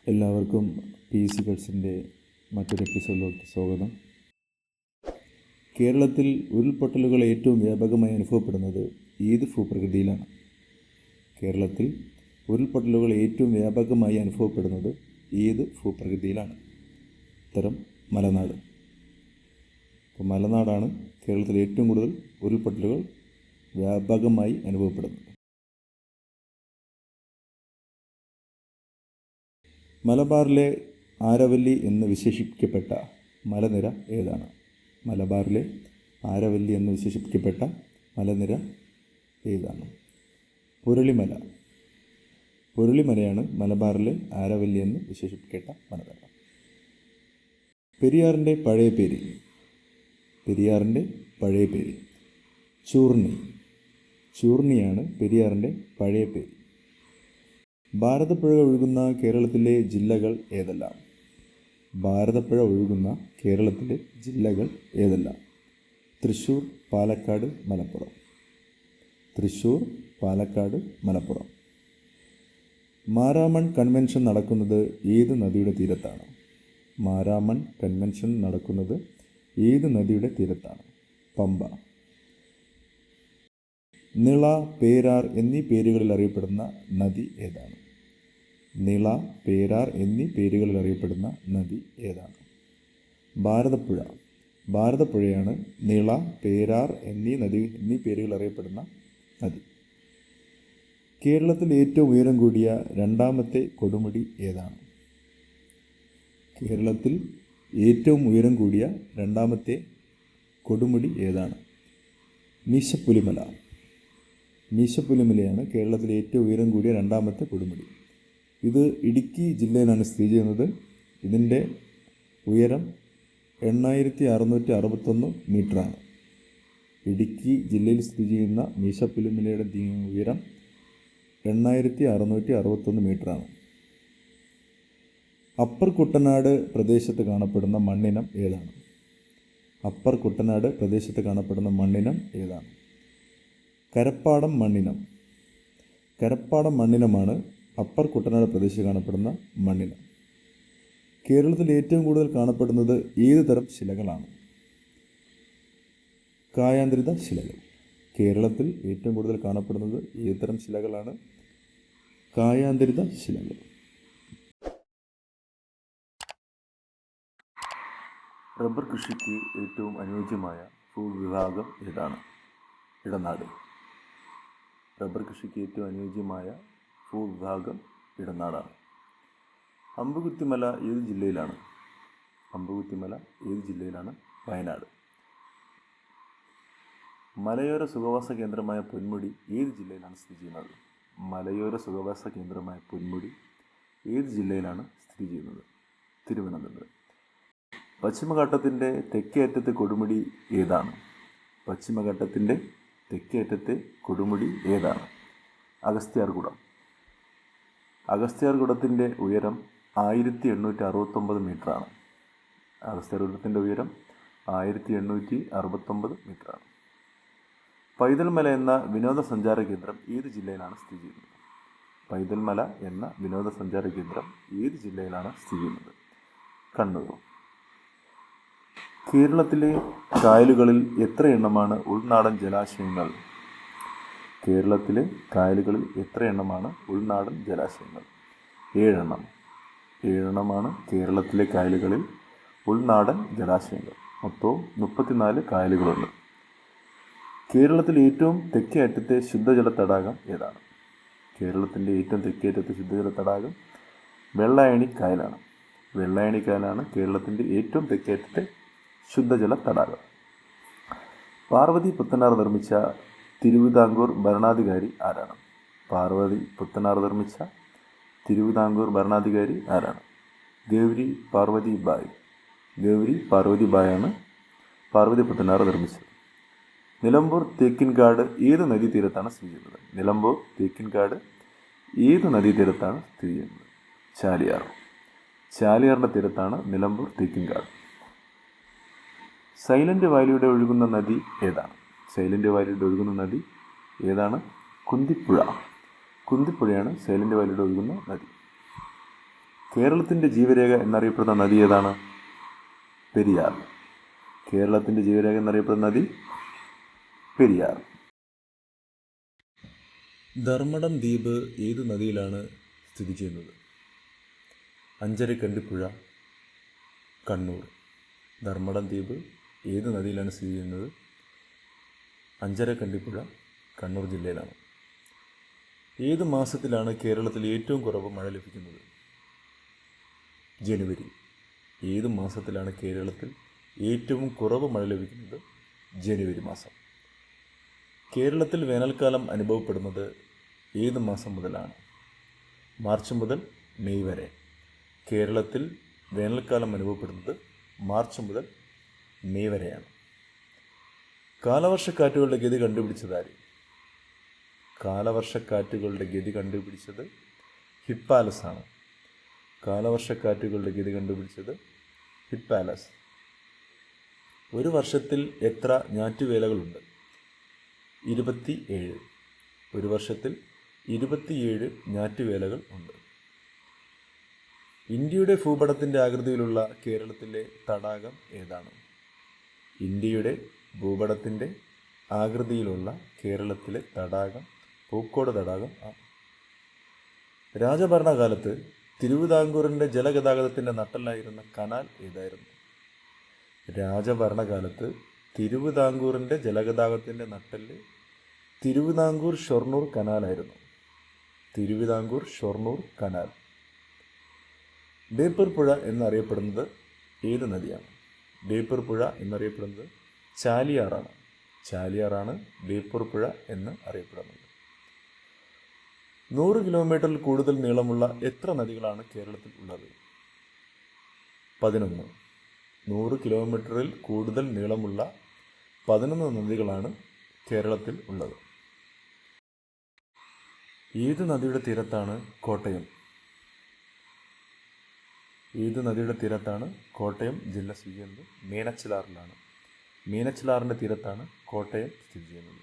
എല്ലാവർക്കും PEC കട്സിൻ്റെ മറ്റൊരു എപ്പിസോഡിലേക്ക് സ്വാഗതം. കേരളത്തിൽ ഉരുൾപൊട്ടലുകൾ ഏറ്റവും വ്യാപകമായി അനുഭവപ്പെടുന്നത് ഏത് ഭൂപ്രകൃതിയിലാണ്? കേരളത്തിൽ ഉരുൾപൊട്ടലുകൾ ഏറ്റവും വ്യാപകമായി അനുഭവപ്പെടുന്നത് ഏത് ഭൂപ്രകൃതിയിലാണ്? ഉത്തരം മലനാട്. അപ്പോൾ മലനാടാണ് കേരളത്തിൽ ഏറ്റവും കൂടുതൽ ഉരുൾപൊട്ടലുകൾ വ്യാപകമായി അനുഭവപ്പെടുന്നത്. മലബാറിലെ ആരവല്ലി എന്ന് വിശേഷിപ്പിക്കപ്പെട്ട മലനിര ഏതാണ്? മലബാറിലെ ആരവല്ലി എന്ന് വിശേഷിപ്പിക്കപ്പെട്ട മലനിര ഏതാണ്? പുരളിമല. പുരളിമലയാണ് മലബാറിലെ ആരവല്ലി എന്ന് വിശേഷിപ്പിക്കപ്പെട്ട മലനിര. പെരിയാറിൻ്റെ പഴയ പേര്. പെരിയാറിൻ്റെ പഴയ പേര് ചൂർണി. ചൂർണിയാണ് പെരിയാറിൻ്റെ പഴയ പേര്. ഭാരതപ്പുഴ ഒഴുകുന്ന കേരളത്തിലെ ജില്ലകൾ ഏതെല്ലാം? ഭാരതപ്പുഴ ഒഴുകുന്ന കേരളത്തിലെ ജില്ലകൾ ഏതെല്ലാം? തൃശ്ശൂർ, പാലക്കാട്, മലപ്പുറം. തൃശ്ശൂർ, പാലക്കാട്, മലപ്പുറം. മാരാമൺ കൺവെൻഷൻ നടക്കുന്നത് ഏത് നദിയുടെ തീരത്താണ്? മാരാമൺ കൺവെൻഷൻ നടക്കുന്നത് ഏത് നദിയുടെ തീരത്താണ്? പമ്പ. നിള, പേരാർ എന്നീ പേരുകളിൽ അറിയപ്പെടുന്ന നദി ഏതാണ്? നിള, പേരാർ എന്നീ പേരുകളിൽ അറിയപ്പെടുന്ന നദി ഏതാണ്? ഭാരതപ്പുഴ. ഭാരതപ്പുഴയാണ് നിള, പേരാർ എന്നീ പേരുകളിൽ അറിയപ്പെടുന്ന നദി. കേരളത്തിൽ ഏറ്റവും ഉയരം കൂടിയ രണ്ടാമത്തെ കൊടുമുടി ഏതാണ്? കേരളത്തിൽ ഏറ്റവും ഉയരം കൂടിയ രണ്ടാമത്തെ കൊടുമുടി ഏതാണ്? മീശപ്പുലിമല. മീശപ്പുലിമലയാണ് കേരളത്തിലെ ഏറ്റവും ഉയരം കൂടിയ രണ്ടാമത്തെ കൊടുമുടി. ഇത് ഇടുക്കി ജില്ലയിലാണ് സ്ഥിതി ചെയ്യുന്നത്. ഇതിൻ്റെ ഉയരം 8661 മീറ്ററാണ്. ഇടുക്കി ജില്ലയിൽ സ്ഥിതി ചെയ്യുന്ന മീശപ്പുലിമലയുടെ ഉയരം 8661 മീറ്ററാണ്. അപ്പർ കുട്ടനാട് പ്രദേശത്ത് കാണപ്പെടുന്ന മണ്ണിനം ഏതാണ്? അപ്പർ കുട്ടനാട് പ്രദേശത്ത് കാണപ്പെടുന്ന മണ്ണിനം ഏതാണ്? കരപ്പാടം മണ്ണിനം. കരപ്പാടം മണ്ണിനമാണ് അപ്പർ കുട്ടനാട് പ്രദേശത്ത് കാണപ്പെടുന്ന മണ്ണിനം. കേരളത്തിൽ ഏറ്റവും കൂടുതൽ കാണപ്പെടുന്നത് ഏത് തരം ശിലകളാണ്? കായാന്തരിത ശിലകൾ. കേരളത്തിൽ ഏറ്റവും കൂടുതൽ കാണപ്പെടുന്നത് ഏത് തരം ശിലകളാണ്? കായാന്തരിത ശിലകൾ. റബ്ബർ കൃഷിക്ക് ഏറ്റവും അനുയോജ്യമായ ഭൂവിഭാഗം ഏതാണ്? ഇടനാട്. റബ്ബർ കൃഷിക്ക് ഏറ്റവും അനുയോജ്യമായ ഭൂവിഭാഗം ഇടനാടാണ്. അമ്പുകുത്തിമല ഏത് ജില്ലയിലാണ്? അമ്പുകുത്തിമല ഏത് ജില്ലയിലാണ്? വയനാട്. മലയോര സുഖവാസ കേന്ദ്രമായ പൊന്മുടി ഏത് ജില്ലയിലാണ് സ്ഥിതി ചെയ്യുന്നത്? മലയോര സുഖവാസ കേന്ദ്രമായ പൊന്മുടി ഏത് ജില്ലയിലാണ് സ്ഥിതി ചെയ്യുന്നത്? തിരുവനന്തപുരം. പശ്ചിമഘട്ടത്തിൻ്റെ തെക്കേ അറ്റത്തെ കൊടുമുടി ഏതാണ്? പശ്ചിമഘട്ടത്തിൻ്റെ തെക്കേ അറ്റത്തെ കൊടുമുടി ഏതാണ്? അഗസ്ത്യാർകൂടം. അഗസ്ത്യാർകൂടത്തിൻ്റെ ഉയരം 1869 മീറ്ററാണ്. അഗസ്ത്യാർകൂടത്തിൻ്റെ ഉയരം 1869 മീറ്ററാണ്. പൈതൽമല എന്ന വിനോദസഞ്ചാര കേന്ദ്രം ഏത് ജില്ലയിലാണ് സ്ഥിതി ചെയ്യുന്നത്? പൈതൽമല എന്ന വിനോദസഞ്ചാര കേന്ദ്രം ഏത് ജില്ലയിലാണ് സ്ഥിതി ചെയ്യുന്നത്? കണ്ണൂർ. കേരളത്തിലെ കായലുകളിൽ എത്ര എണ്ണമാണ് ഉൾനാടൻ ജലാശയങ്ങൾ? കേരളത്തിലെ കായലുകളിൽ എത്ര എണ്ണമാണ് ഉൾനാടൻ ജലാശയങ്ങൾ? 7 എണ്ണം. 7 എണ്ണമാണ് കേരളത്തിലെ കായലുകളിൽ ഉൾനാടൻ ജലാശയങ്ങൾ. മൊത്തവും 34 കായലുകളുണ്ട്. കേരളത്തിലെ ഏറ്റവും തെക്കേ അറ്റത്തെ ശുദ്ധജല തടാകം ഏതാണ്? കേരളത്തിൻ്റെ ഏറ്റവും തെക്കേ അറ്റത്തെ ശുദ്ധജല തടാകം വെള്ളായണി കായലാണ്. വെള്ളായണി കായലാണ് കേരളത്തിൻ്റെ ഏറ്റവും തെക്കേ അറ്റത്തെ ശുദ്ധജല തടാകം. പാർവതി പുത്തനാർ നിർമ്മിച്ച തിരുവിതാംകൂർ ഭരണാധികാരി ആരാണ്? പാർവതി പുത്തനാർ നിർമ്മിച്ച തിരുവിതാംകൂർ ഭരണാധികാരി ആരാണ്? ഗൗരി പാർവതി ബായ്. ഗൗരി പാർവതി ബായാണ് പാർവതി പുത്തനാർ നിർമ്മിച്ചത്. നിലമ്പൂർ തേക്കിൻകാട് ഏത് നദീതീരത്താണ് സ്ഥിതി ചെയ്യുന്നത്? നിലമ്പൂർ തേക്കിൻകാട് ഏത് നദീതീരത്താണ് സ്ഥിതി ചെയ്യുന്നത്? ചാലിയാർ. ചാലിയാറിൻ്റെ തീരത്താണ് നിലമ്പൂർ തേക്കിൻകാട്. സൈലന്റ് വാലിയുടെ ഒഴുകുന്ന നദി ഏതാണ്? സൈലന്റ് വാലിയുടെ ഒഴുകുന്ന നദി ഏതാണ്? കുന്തിപ്പുഴ. കുന്തിപ്പുഴയാണ് സൈലന്റ് വാലിയുടെ ഒഴുകുന്ന നദി. കേരളത്തിൻ്റെ ജീവരേഖ എന്നറിയപ്പെടുന്ന നദി ഏതാണ്? പെരിയാർ. കേരളത്തിൻ്റെ ജീവരേഖ എന്നറിയപ്പെടുന്ന നദി പെരിയാർ. ധർമ്മടം ദ്വീപ് ഏത് നദിയിലാണ് സ്ഥിതി ചെയ്യുന്നത്? അഞ്ചരക്കണ്ടിപ്പുഴ, കണ്ണൂർ. ധർമ്മടം ദ്വീപ് ഏത് നദിയിലാണ് സ്ഥിതി ചെയ്യുന്നത്? അഞ്ചരക്കണ്ടിപ്പുഴ, കണ്ണൂർ ജില്ലയിലാണ്. ഏത് മാസത്തിലാണ് കേരളത്തിൽ ഏറ്റവും കുറവ് മഴ ലഭിക്കുന്നത്? ജനുവരി. ഏത് മാസത്തിലാണ് കേരളത്തിൽ ഏറ്റവും കുറവ് മഴ ലഭിക്കുന്നത്? ജനുവരി മാസം. കേരളത്തിൽ വേനൽക്കാലം അനുഭവപ്പെടുന്നത് ഏത് മാസം മുതലാണ്? മാർച്ച് മുതൽ മെയ് വരെ. കേരളത്തിൽ വേനൽക്കാലം അനുഭവപ്പെടുന്നത് മാർച്ച് മുതൽ മെയ് വരെയാണ്. കാലവർഷക്കാറ്റുകളുടെ ഗതി കണ്ടുപിടിച്ചതാര്? കാലവർഷക്കാറ്റുകളുടെ ഗതി കണ്ടുപിടിച്ചത് ഹിപ്പാലസ് ആണ്. കാലവർഷക്കാറ്റുകളുടെ ഗതി കണ്ടുപിടിച്ചത് ഹിപ്പാലസ്. ഒരു വർഷത്തിൽ എത്ര ഞാറ്റുവേലകളുണ്ട്? 27. ഒരു വർഷത്തിൽ 27 ഞാറ്റുവേലകൾ ഉണ്ട്. ഇന്ത്യയുടെ ഭൂപടത്തിൻ്റെ ആകൃതിയിലുള്ള കേരളത്തിലെ തടാകം ഏതാണ്? ഇന്ത്യയുടെ ഭൂപടത്തിൻ്റെ ആകൃതിയിലുള്ള കേരളത്തിലെ തടാകം പൂക്കോട് തടാകം ആണ്. രാജഭരണകാലത്ത് തിരുവിതാംകൂറിൻ്റെ ജലഗതാഗതത്തിൻ്റെ നട്ടെല്ലായിരുന്ന കനാൽ ഏതായിരുന്നു? രാജഭരണകാലത്ത് തിരുവിതാംകൂറിൻ്റെ ജലഗതാഗതത്തിൻ്റെ നട്ടെല്ല് തിരുവിതാംകൂർ ഷൊർണൂർ കനാലായിരുന്നു. തിരുവിതാംകൂർ ഷൊർണൂർ കനാൽ. ബേപ്പൂർ പുഴ എന്നറിയപ്പെടുന്നത് ഏത് നദിയാണ്? ബേപ്പൂർ പുഴ എന്നറിയപ്പെടുന്നത് ചാലിയാറാണ്. ചാലിയാറാണ് ബേപ്പൂർ പുഴ എന്ന് അറിയപ്പെടുന്നത്. 100 കിലോമീറ്ററിൽ കൂടുതൽ നീളമുള്ള എത്ര നദികളാണ് കേരളത്തിൽ ഉള്ളത്? 11. 100 കിലോമീറ്ററിൽ കൂടുതൽ നീളമുള്ള 11 നദികളാണ് കേരളത്തിൽ ഉള്ളത്. ഏത് നദിയുടെ തീരത്താണ് കോട്ടയം? ഏത് നദിയുടെ തീരത്താണ് കോട്ടയം ജില്ല സ്ഥിതി ചെയ്യുന്നത്? മീനച്ചിലാറിലാണ്. മീനച്ചിലാറിൻ്റെ തീരത്താണ് കോട്ടയം സ്ഥിതി ചെയ്യുന്നത്.